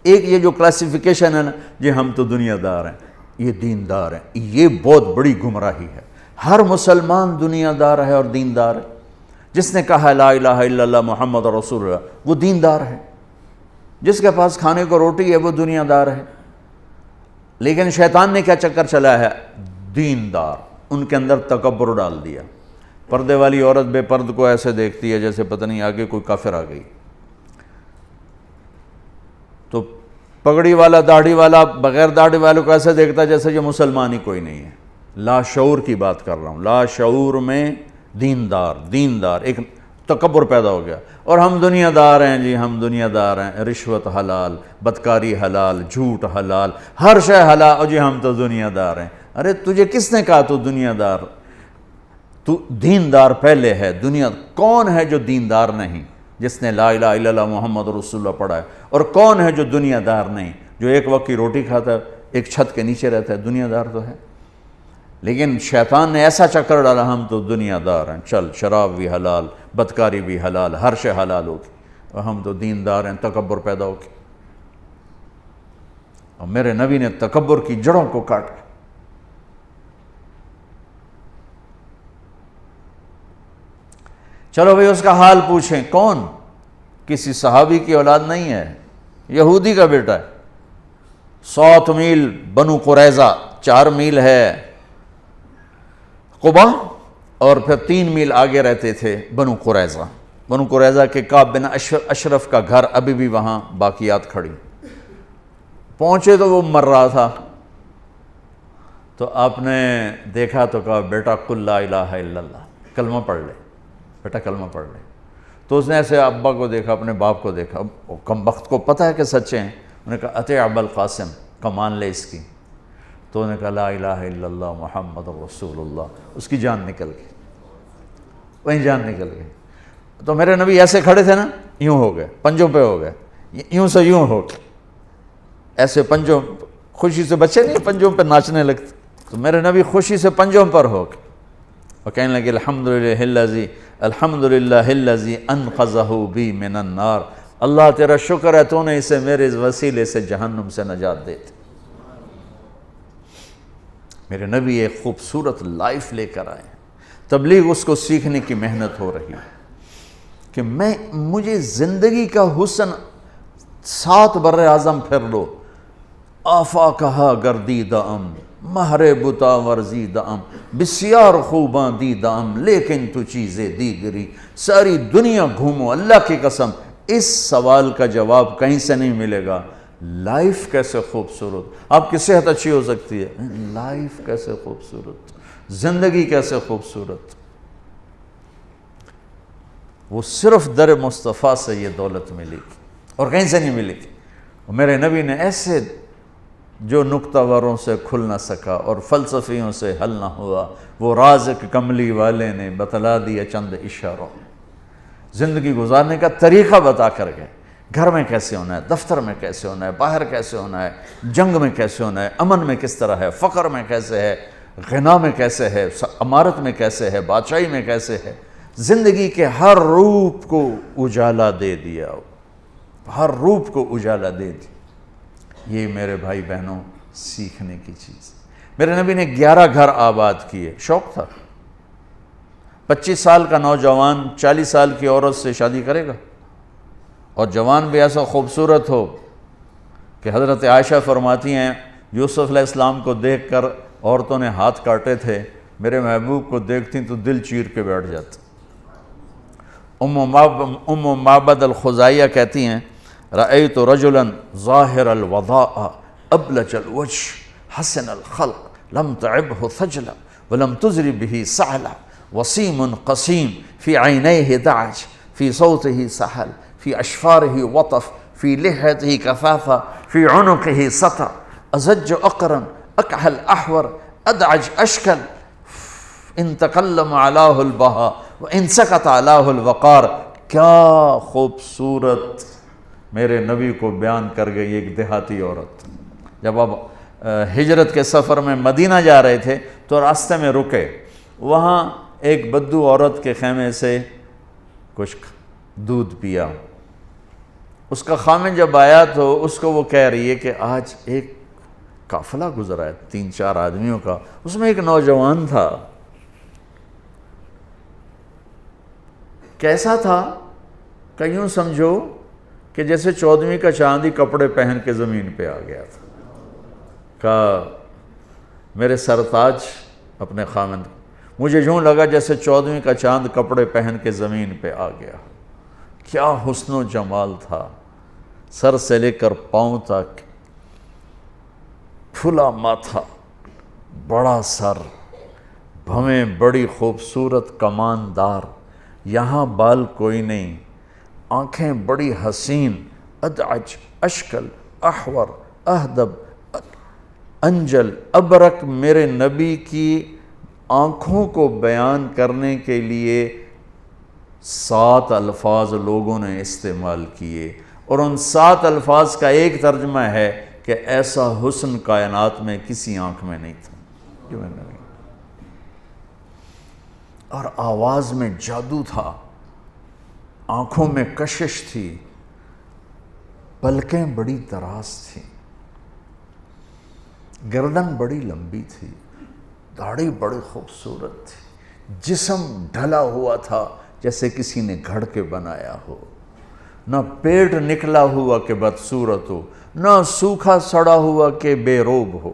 ایک یہ جو کلاسیفیکیشن ہے نا جی ہم تو دنیا دار ہیں، یہ دیندار ہیں، یہ بہت بڑی گمراہی ہے۔ ہر مسلمان دنیا دار ہے اور دیندار ہے۔ جس نے کہا لا الہ الا اللہ محمد رسول اللہ وہ دیندار ہے، جس کے پاس کھانے کو روٹی ہے وہ دنیا دار ہے۔ لیکن شیطان نے کیا چکر چلایا ہے؟ دیندار، ان کے اندر تکبر ڈال دیا۔ پردے والی عورت بے پرد کو ایسے دیکھتی ہے جیسے پتہ نہیں آگے کوئی کافر آ گئی، تو پگڑی والا داڑھی والا بغیر داڑھی والے کو ایسے دیکھتا ہے جیسے یہ مسلمان ہی کوئی نہیں ہے۔ لا شعور کی بات کر رہا ہوں، لا شعور میں دیندار ایک تکبر پیدا ہو گیا۔ اور ہم دنیا دار ہیں جی، ہم دنیا دار ہیں، رشوت حلال، بدکاری حلال، جھوٹ حلال، ہر شے حلال، اور جی ہم تو دنیا دار ہیں۔ ارے تجھے کس نے کہا تو دنیا دار؟ تو دیندار پہلے ہے۔ دنیا کون ہے جو دیندار نہیں؟ جس نے لا الہ الا اللہ محمد رسول اللہ پڑھا ہے۔ اور کون ہے جو دنیا دار نہیں؟ جو ایک وقت کی روٹی کھاتا ہے، ایک چھت کے نیچے رہتا ہے، دنیا دار تو ہے۔ لیکن شیطان نے ایسا چکر ڈالا ہم تو دنیا دار ہیں، چل شراب بھی حلال، بدکاری بھی حلال، ہر شے حلال ہوگی، اور ہم تو دیندار ہیں، تکبر پیدا ہوگی۔ اور میرے نبی نے تکبر کی جڑوں کو کاٹا۔ چلو بھئی اس کا حال پوچھیں، کون؟ کسی صحابی کی اولاد نہیں ہے، یہودی کا بیٹا ہے۔ 7 میل بنو قریظہ، 4 میل ہے قبا، اور پھر 3 میل آگے رہتے تھے بنو قریظہ۔ بنو قریظہ کے کعب بن اشرف کا گھر ابھی بھی وہاں باقیات کھڑی۔ پہنچے تو وہ مر رہا تھا، تو آپ نے دیکھا تو کہا بیٹا قل لا الہ الا اللہ، کلمہ پڑھ لے بیٹا، کلمہ پڑھ لے۔ تو اس نے ایسے ابا کو دیکھا، اپنے باپ کو دیکھا، کم بخت کو پتہ ہے کہ سچے ہیں، انہوں نے کہا اطیع ابا القاسم، کمان لے اس کی۔ تو انہوں نے کہا لا الہ الا اللہ محمد رسول اللہ، اس کی جان نکل گئی، وہیں جان نکل گئی۔ تو میرے نبی ایسے کھڑے تھے نا، یوں ہو گئے، پنجوں پہ ہو گئے، یوں سے یوں ہو گئے، ایسے پنجوں، خوشی سے بچے نہیں پنجوں پہ ناچنے لگتے، تو میرے نبی خوشی سے پنجوں پر ہو گئے اور کہنے لگے الحمدللہ الذی انقذہ بی من النار، اللہ تیرا شکر ہے تو نے اسے میرے وسیلے سے جہنم سے نجات دے دی۔ میرے نبی ایک خوبصورت لائف لے کر آئے ہیں، تبلیغ اس کو سیکھنے کی محنت ہو رہی ہے کہ مجھے زندگی کا حسن 7 بر اعظم پھر لو، آفا کہا گردیدہم، مہر بتا ورزیدہم، بسیار خوباں دیدہم، لیکن تو چیزیں دیگری، ساری دنیا گھومو، اللہ کی قسم اس سوال کا جواب کہیں سے نہیں ملے گا۔ لائف کیسے خوبصورت، آپ کی صحت اچھی ہو سکتی ہے، لائف کیسے خوبصورت، زندگی کیسے خوبصورت، وہ صرف در مصطفیٰ سے یہ دولت ملے گی اور کہیں سے نہیں ملے گی۔ اور میرے نبی نے ایسے جو نکتہ وروں سے کھل نہ سکا اور فلسفیوں سے حل نہ ہوا، وہ رازق کملی والے نے بتلا دیا چند اشاروں میں، زندگی گزارنے کا طریقہ بتا کر گئے، گھر میں کیسے ہونا ہے، دفتر میں کیسے ہونا ہے، باہر کیسے ہونا ہے، جنگ میں کیسے ہونا ہے، امن میں کس طرح ہے، فقر میں کیسے ہے، غنا میں کیسے ہے، امارت میں کیسے ہے، بادشاہی میں کیسے ہے، زندگی کے ہر روپ کو اجالا دے دیا، ہر روپ کو اجالا دے دیا۔ یہ میرے بھائی بہنوں سیکھنے کی چیز۔ میرے نبی نے 11 گھر آباد کیے، شوق تھا۔ 25 سال کا نوجوان 40 سال کی عورت سے شادی کرے گا، اور جوان بھی ایسا خوبصورت ہو کہ حضرت عائشہ فرماتی ہیں یوسف علیہ السلام کو دیکھ کر عورتوں نے ہاتھ کاٹے تھے، میرے محبوب کو دیکھتی تو دل چیر کے بیٹھ جاتا۔ ام معبد الخزائیہ کہتی ہیں رأیت رجلا ظاہر الوضاء ابلج الوجه حسن الخلق لم تعبه ثجلا ولم تزر به سعلا وسیم قسیم في عینیہ دعج في صوته سحل في اشفاره وطف في لحيته کثافہ في عنقه سطر ازج اقرن اکحل احور ادعج اشکل ان تکلم علاه البہا وان سکت علاه الوقار۔ کیا خوبصورت میرے نبی کو بیان کر گئی ایک دیہاتی عورت۔ جب آپ ہجرت کے سفر میں مدینہ جا رہے تھے تو راستے میں رکے، وہاں ایک بدو عورت کے خیمے سے کچھ دودھ پیا، اس کا خامن جب آیا تو اس کو وہ کہہ رہی ہے کہ آج ایک قافلہ گزرا ہے 3-4 آدمیوں کا، اس میں ایک نوجوان تھا، کیسا تھا کہ یوں سمجھو کہ جیسے 14ویں کا چاند ہی کپڑے پہن کے زمین پہ آ گیا تھا، کہا میرے سرتاج اپنے خامن، مجھے یوں لگا جیسے 14ویں کا چاند کپڑے پہن کے زمین پہ آ گیا، کیا حسن و جمال تھا، سر سے لے کر پاؤں تک کھلا ماتھا، بڑا سر، بھویں بڑی خوبصورت کماندار، یہاں بال کوئی نہیں، آنکھیں بڑی حسین، ادعج، اشکل، احور، اہدب، انجل، ابرک۔ میرے نبی کی آنکھوں کو بیان کرنے کے لیے 7 الفاظ لوگوں نے استعمال کیے، اور ان 7 الفاظ کا ایک ترجمہ ہے کہ ایسا حسن کائنات میں کسی آنکھ میں نہیں تھا جو میں نے نہیں۔ اور آواز میں جادو تھا، آنکھوں میں کشش تھی، پلکیں بڑی دراز تھیں، گردن بڑی لمبی تھی، داڑھی بڑی خوبصورت تھی، جسم ڈھلا ہوا تھا جیسے کسی نے گھڑ کے بنایا ہو، نہ پیٹ نکلا ہوا کہ بدصورت ہو، نہ سوکھا سڑا ہوا کہ بے روب ہو۔